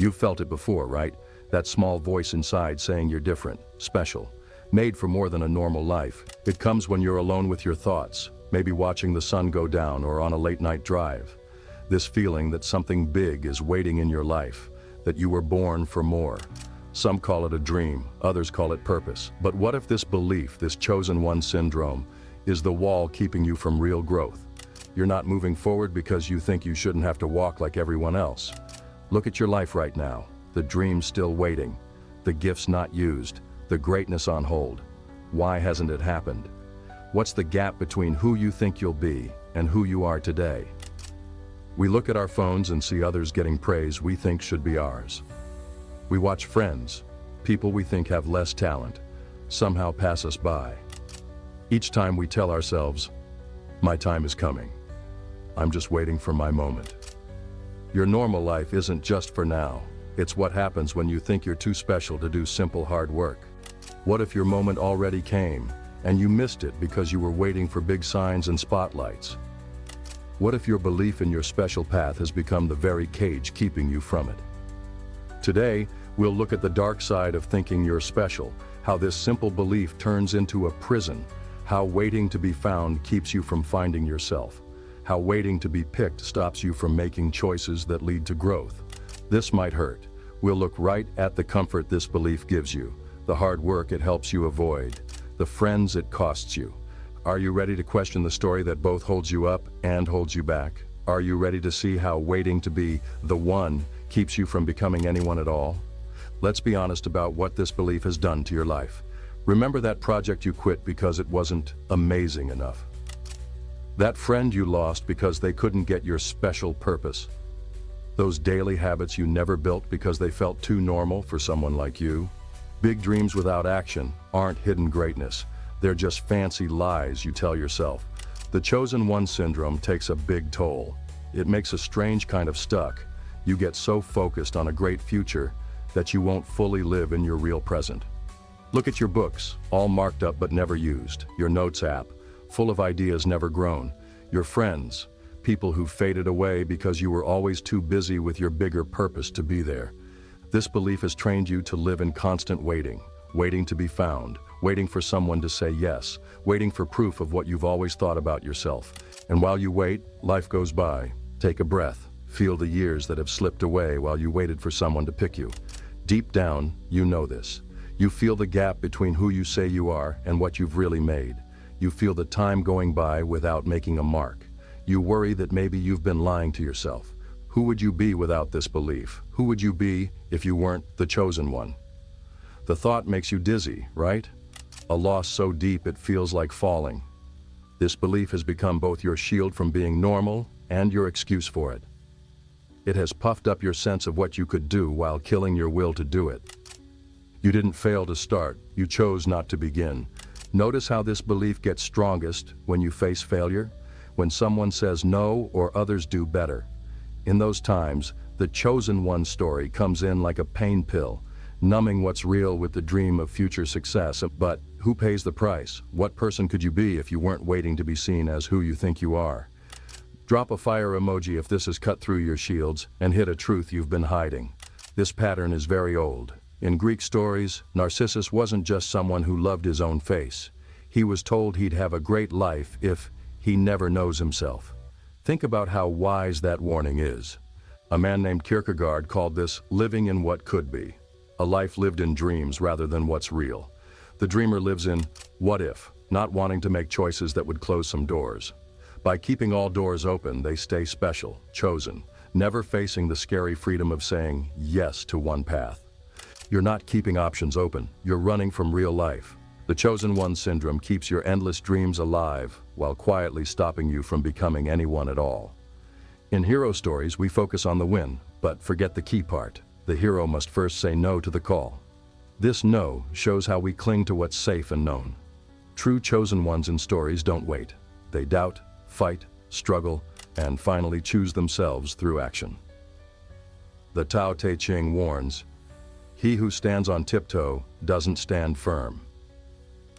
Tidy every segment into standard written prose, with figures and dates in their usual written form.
You've felt it before, right? That small voice inside saying you're different, special, made for more than a normal life. It comes when you're alone with your thoughts, maybe watching the sun go down or on a late-night drive. This feeling that something big is waiting in your life, that you were born for more. Some call it a dream, others call it purpose. But what if this belief, this chosen one syndrome, is the wall keeping you from real growth? You're not moving forward because you think you shouldn't have to walk like everyone else. Look at your life right now. The dream's still waiting, the gifts not used, the greatness on hold. Why hasn't it happened? What's the gap between who you think you'll be and who you are today? We look at our phones and see others getting praise we think should be ours. We watch friends, people we think have less talent, somehow pass us by. Each time we tell ourselves, my time is coming. I'm just waiting for my moment. Your normal life isn't just for now. It's what happens when you think you're too special to do simple hard work. What if your moment already came, and you missed it because you were waiting for big signs and spotlights? What if your belief in your special path has become the very cage keeping you from it? Today, we'll look at the dark side of thinking you're special, how this simple belief turns into a prison, how waiting to be found keeps you from finding yourself, how waiting to be picked stops you from making choices that lead to growth. This might hurt. We'll look right at the comfort this belief gives you, the hard work it helps you avoid, the friends it costs you. Are you ready to question the story that both holds you up and holds you back? Are you ready to see how waiting to be the one keeps you from becoming anyone at all? Let's be honest about what this belief has done to your life. Remember that project you quit because it wasn't amazing enough? That friend you lost because they couldn't get your special purpose? Those daily habits you never built because they felt too normal for someone like you? Big dreams without action aren't hidden greatness. They're just fancy lies you tell yourself. The chosen one syndrome takes a big toll. It makes a strange kind of stuck. You get so focused on a great future that you won't fully live in your real present. Look at your books, all marked up but never used. Your notes app, full of ideas never grown. Your friends, people who faded away because you were always too busy with your bigger purpose to be there. This belief has trained you to live in constant waiting, waiting to be found, waiting for someone to say yes, waiting for proof of what you've always thought about yourself. And while you wait, life goes by. Take a breath, feel the years that have slipped away while you waited for someone to pick you. Deep down, you know this. You feel the gap between who you say you are and what you've really made. You feel the time going by without making a mark. You worry that maybe you've been lying to yourself. Who would you be without this belief? Who would you be if you weren't the chosen one? The thought makes you dizzy, right? A loss so deep it feels like falling. This belief has become both your shield from being normal and your excuse for it. It has puffed up your sense of what you could do while killing your will to do it. You didn't fail to start, you chose not to begin. Notice how this belief gets strongest when you face failure, when someone says no or others do better. In those times, the chosen one story comes in like a pain pill, numbing what's real with the dream of future success. But who pays the price? What person could you be if you weren't waiting to be seen as who you think you are? Drop a fire emoji if this has cut through your shields and hit a truth you've been hiding. This pattern is very old. In Greek stories, Narcissus wasn't just someone who loved his own face. He was told he'd have a great life if he never knows himself. Think about how wise that warning is. A man named Kierkegaard called this living in what could be, a life lived in dreams rather than what's real. The dreamer lives in what if, not wanting to make choices that would close some doors. By keeping all doors open, they stay special, chosen, never facing the scary freedom of saying yes to one path. You're not keeping options open, you're running from real life. The chosen one syndrome keeps your endless dreams alive while quietly stopping you from becoming anyone at all. In hero stories, we focus on the win, but forget the key part. The hero must first say no to the call. This no shows how we cling to what's safe and known. True chosen ones in stories don't wait. They doubt, fight, struggle, and finally choose themselves through action. The Tao Te Ching warns, "He who stands on tiptoe doesn't stand firm."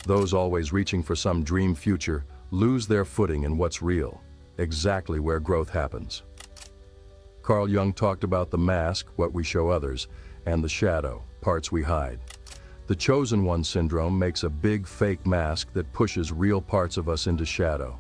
Those always reaching for some dream future lose their footing in what's real, exactly where growth happens. Carl Jung talked about the mask, what we show others, and the shadow, parts we hide. The chosen one syndrome makes a big fake mask that pushes real parts of us into shadow.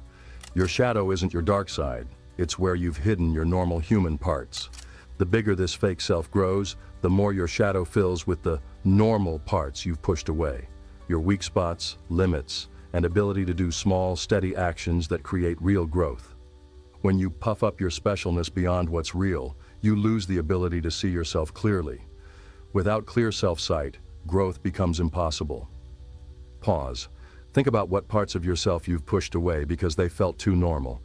Your shadow isn't your dark side, it's where you've hidden your normal human parts. The bigger this fake self grows, the more your shadow fills with the normal parts you've pushed away. Your weak spots, limits, and ability to do small, steady actions that create real growth. When you puff up your specialness beyond what's real, you lose the ability to see yourself clearly. Without clear self-sight, growth becomes impossible. Pause. Think about what parts of yourself you've pushed away because they felt too normal.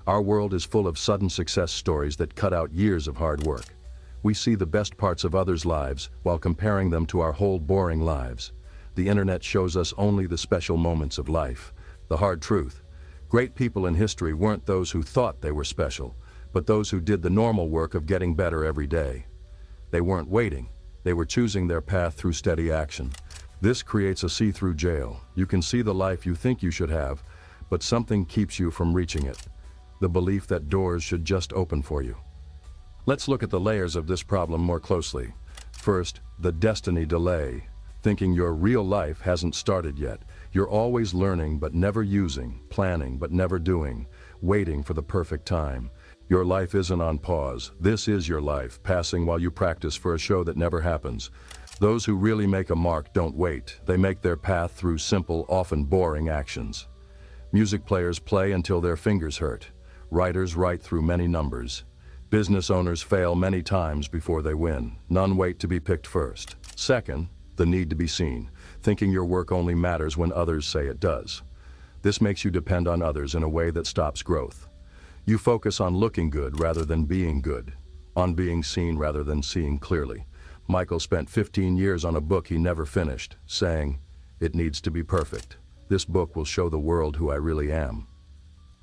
Our world is full of sudden success stories that cut out years of hard work. We see the best parts of others' lives while comparing them to our whole boring lives. The internet shows us only the special moments of life. The hard truth. Great people in history weren't those who thought they were special, but those who did the normal work of getting better every day. They weren't waiting. They were choosing their path through steady action. This creates a see-through jail. You can see the life you think you should have, but something keeps you from reaching it. The belief that doors should just open for you. Let's look at the layers of this problem more closely. First, the destiny delay. Thinking your real life hasn't started yet. You're always learning but never using, planning but never doing, waiting for the perfect time. Your life isn't on pause. This is your life, passing while you practice for a show that never happens. Those who really make a mark don't wait. They make their path through simple, often boring actions. Music players play until their fingers hurt. Writers write through many numbers. Business owners fail many times before they win. None wait to be picked first. Second, the need to be seen. Thinking your work only matters when others say it does. This makes you depend on others in a way that stops growth. You focus on looking good rather than being good, on being seen rather than seeing clearly. Michael spent 15 years on a book he never finished, saying, "It needs to be perfect. This book will show the world who I really am."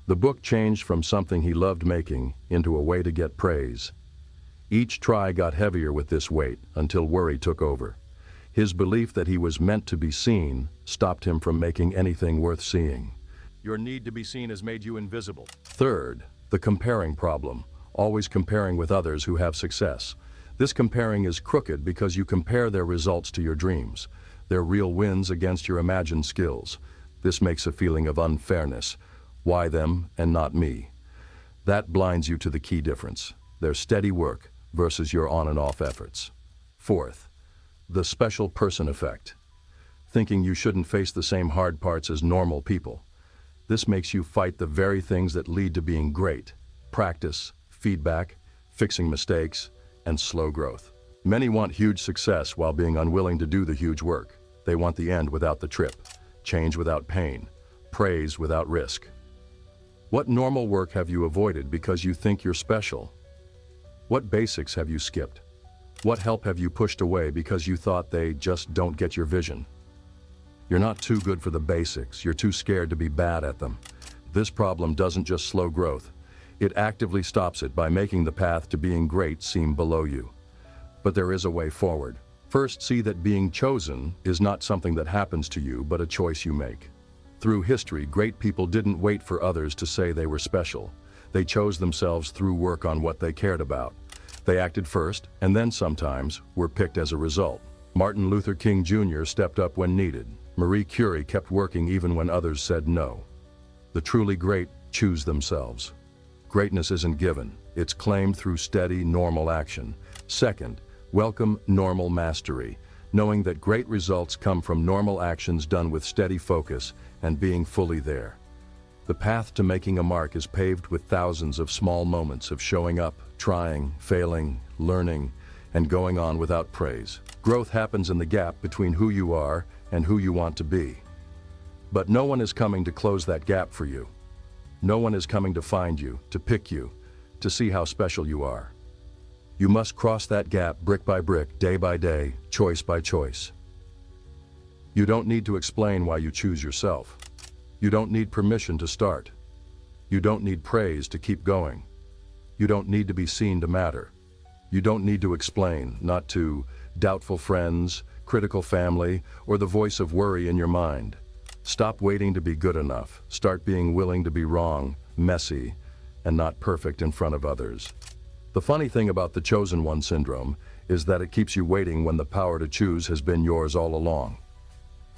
The book changed from something he loved making into a way to get praise. Each try got heavier with this weight until worry took over. His belief that he was meant to be seen stopped him from making anything worth seeing. Your need to be seen has made you invisible. Third, the comparing problem, always comparing with others who have success. This comparing is crooked because you compare their results to your dreams, their real wins against your imagined skills. This makes a feeling of unfairness. Why them and not me? That blinds you to the key difference, their steady work versus your on and off efforts. Fourth, the special person effect. Thinking you shouldn't face the same hard parts as normal people. This makes you fight the very things that lead to being great: practice, feedback, fixing mistakes, and slow growth. Many want huge success while being unwilling to do the huge work. They want the end without the trip, change without pain, praise without risk. What normal work have you avoided because you think you're special? What basics have you skipped? What help have you pushed away because you thought they just don't get your vision? You're not too good for the basics, you're too scared to be bad at them. This problem doesn't just slow growth, it actively stops it by making the path to being great seem below you. But there is a way forward. First, see that being chosen is not something that happens to you, but a choice you make. Through history, great people didn't wait for others to say they were special. They chose themselves through work on what they cared about. They acted first, and then sometimes were picked as a result. Martin Luther King Jr. stepped up when needed. Marie Curie kept working even when others said no. The truly great choose themselves. Greatness isn't given, it's claimed through steady, normal action. Second, welcome normal mastery, knowing that great results come from normal actions done with steady focus and being fully there. The path to making a mark is paved with thousands of small moments of showing up, trying, failing, learning, and going on without praise. Growth happens in the gap between who you are and who you want to be. But no one is coming to close that gap for you. No one is coming to find you, to pick you, to see how special you are. You must cross that gap brick by brick, day by day, choice by choice. You don't need to explain why you choose yourself. You don't need permission to start. You don't need praise to keep going. You don't need to be seen to matter. You don't need to explain, not to doubtful friends, critical family, or the voice of worry in your mind. Stop waiting to be good enough. Start being willing to be wrong, messy, and not perfect in front of others. The funny thing about the chosen one syndrome is that it keeps you waiting when the power to choose has been yours all along.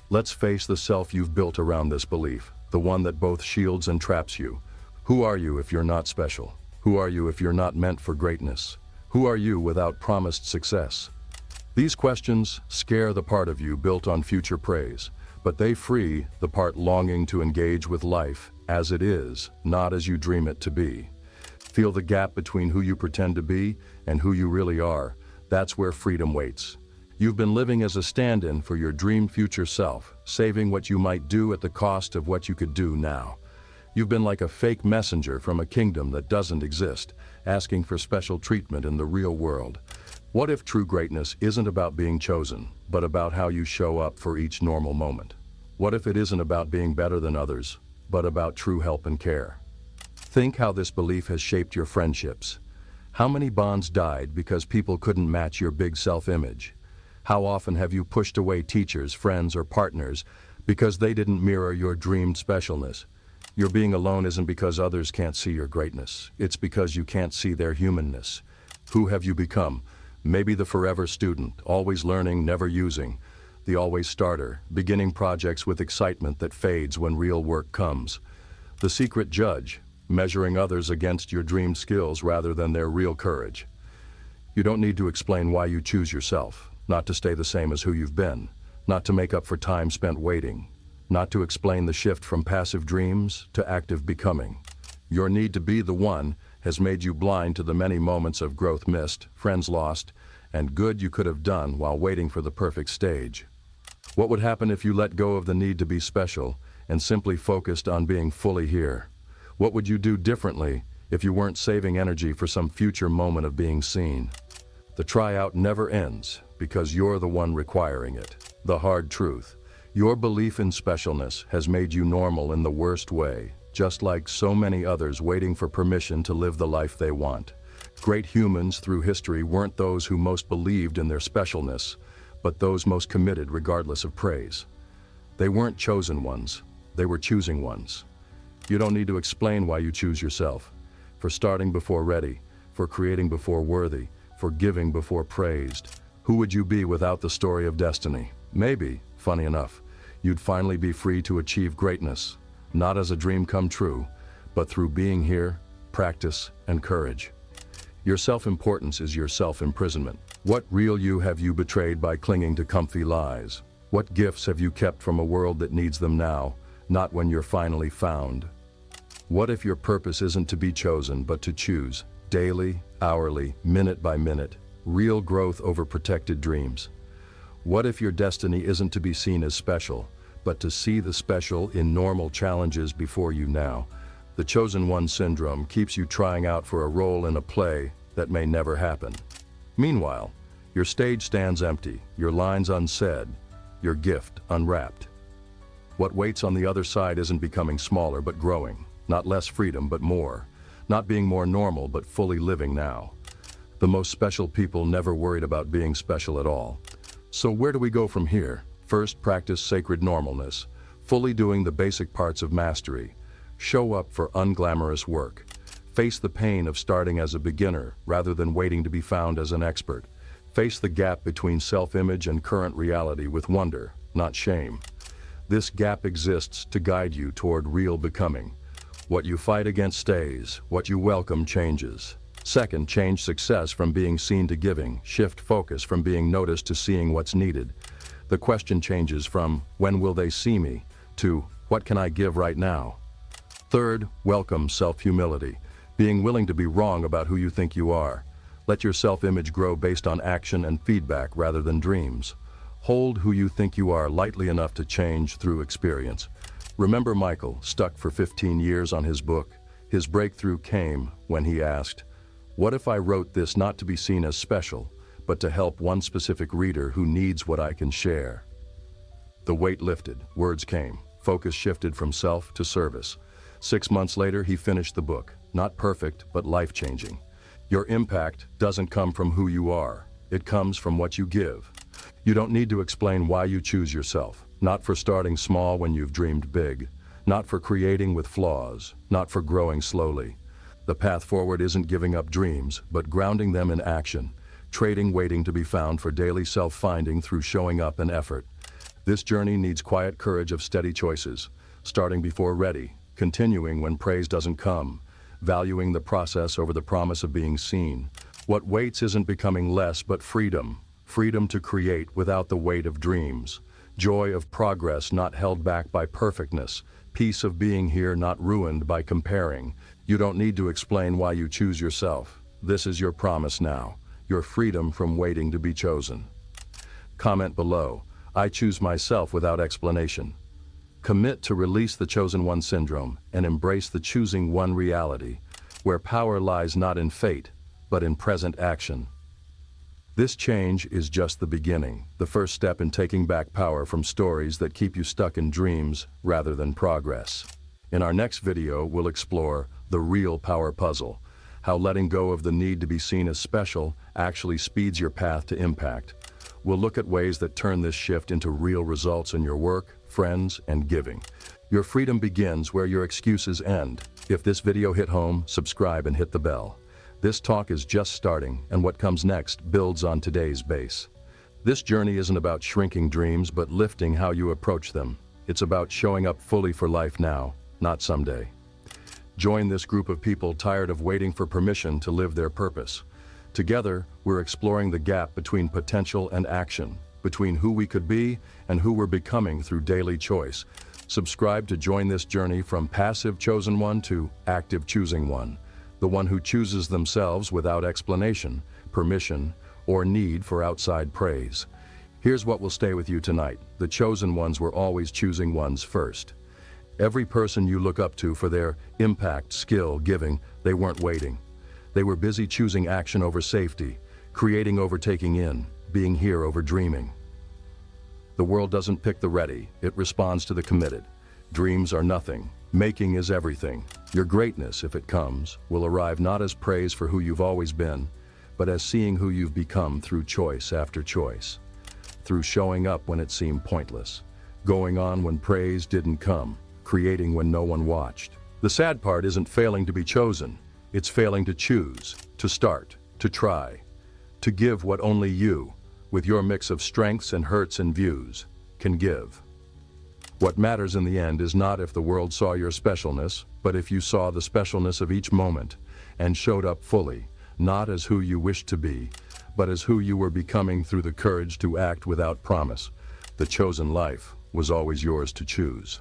Let's face the self you've built around this belief, the one that both shields and traps you. Who are you if you're not special? Who are you if you're not meant for greatness? Who are you without promised success? These questions scare the part of you built on future praise, but they free the part longing to engage with life as it is, not as you dream it to be. Feel the gap between who you pretend to be and who you really are. That's where freedom waits. You've been living as a stand-in for your dream future self, saving what you might do at the cost of what you could do now. You've been like a fake messenger from a kingdom that doesn't exist, asking for special treatment in the real world. What if true greatness isn't about being chosen, but about how you show up for each normal moment? What if it isn't about being better than others, but about true help and care? Think how this belief has shaped your friendships. How many bonds died because people couldn't match your big self-image? How often have you pushed away teachers, friends, or partners because they didn't mirror your dreamed specialness? Your being alone isn't because others can't see your greatness. It's because you can't see their humanness. Who have you become? Maybe the forever student, always learning, never using. The always starter, beginning projects with excitement that fades when real work comes. The secret judge, measuring others against your dreamed skills rather than their real courage. You don't need to explain why you choose yourself, not to stay the same as who you've been, not to make up for time spent waiting, not to explain the shift from passive dreams to active becoming. Your need to be the one has made you blind to the many moments of growth missed, friends lost, and good you could have done while waiting for the perfect stage. What would happen if you let go of the need to be special and simply focused on being fully here? What would you do differently if you weren't saving energy for some future moment of being seen? The tryout never ends because you're the one requiring it. The hard truth: your belief in specialness has made you normal in the worst way, just like so many others waiting for permission to live the life they want. Great humans through history weren't those who most believed in their specialness, but those most committed regardless of praise. They weren't chosen ones, they were choosing ones. You don't need to explain why you choose yourself. For starting before ready, for creating before worthy, for giving before praised. Who would you be without the story of destiny? Maybe, funny enough, you'd finally be free to achieve greatness, not as a dream come true, but through being here, practice, and courage. Your self-importance is your self-imprisonment. What real you have you betrayed by clinging to comfy lies? What gifts have you kept from a world that needs them now, not when you're finally found? What if your purpose isn't to be chosen but to choose, daily, hourly, minute by minute, real growth over protected dreams? What if your destiny isn't to be seen as special, but to see the special in normal challenges before you now? The chosen one syndrome keeps you trying out for a role in a play that may never happen. Meanwhile, your stage stands empty, your lines unsaid, your gift unwrapped. What waits on the other side isn't becoming smaller but growing, not less freedom but more, not being more normal but fully living now. The most special people never worried about being special at all. So where do we go from here? First, practice sacred normalness, fully doing the basic parts of mastery. Show up for unglamorous work. Face the pain of starting as a beginner rather than waiting to be found as an expert. Face the gap between self-image and current reality with wonder, not shame. This gap exists to guide you toward real becoming. What you fight against stays, what you welcome changes. Second, change success from being seen to giving. Shift focus from being noticed to seeing what's needed. The question changes from, when will they see me, to, what can I give right now? Third, welcome self-humility, being willing to be wrong about who you think you are. Let your self-image grow based on action and feedback rather than dreams. Hold who you think you are lightly enough to change through experience. Remember Michael, stuck for 15 years on his book? His breakthrough came when he asked, what if I wrote this not to be seen as special, but to help one specific reader who needs what I can share? The weight lifted, words came, focus shifted from self to service. 6 months later, he finished the book, not perfect, but life-changing. Your impact doesn't come from who you are, it comes from what you give. You don't need to explain why you choose yourself, not for starting small when you've dreamed big, not for creating with flaws, not for growing slowly. The path forward isn't giving up dreams, but grounding them in action, trading waiting to be found for daily self-finding through showing up and effort. This journey needs quiet courage of steady choices, starting before ready, continuing when praise doesn't come, valuing the process over the promise of being seen. What waits isn't becoming less but freedom, freedom to create without the weight of dreams, joy of progress not held back by perfectness, peace of being here not ruined by comparing. You don't need to explain why you choose yourself. This is your promise now, your freedom from waiting to be chosen. Comment below, I choose myself without explanation. Commit to release the chosen one syndrome and embrace the choosing one reality, where power lies not in fate, but in present action. This change is just the beginning, the first step in taking back power from stories that keep you stuck in dreams rather than progress. In our next video, we'll explore the real power puzzle, how letting go of the need to be seen as special actually speeds your path to impact. We'll look at ways that turn this shift into real results in your work, friends, and giving. Your freedom begins where your excuses end. If this video hit home, subscribe and hit the bell. This talk is just starting, and what comes next builds on today's base. This journey isn't about shrinking dreams, but lifting how you approach them. It's about showing up fully for life now, not someday. Join this group of people tired of waiting for permission to live their purpose. Together, we're exploring the gap between potential and action, between who we could be and who we're becoming through daily choice. Subscribe to join this journey from passive chosen one to active choosing one, the one who chooses themselves without explanation, permission, or need for outside praise. Here's what will stay with you tonight. The chosen ones were always choosing ones first. Every person you look up to for their impact, skill, giving, they weren't waiting. They were busy choosing action over safety, creating over taking in, being here over dreaming. The world doesn't pick the ready, it responds to the committed. Dreams are nothing, making is everything. Your greatness, if it comes, will arrive not as praise for who you've always been, but as seeing who you've become through choice after choice. Through showing up when it seemed pointless, going on when praise didn't come, creating when no one watched. The sad part isn't failing to be chosen, it's failing to choose, to start, to try, to give what only you, with your mix of strengths and hurts and views, can give. What matters in the end is not if the world saw your specialness, but if you saw the specialness of each moment and showed up fully, not as who you wished to be, but as who you were becoming through the courage to act without promise. The chosen life was always yours to choose.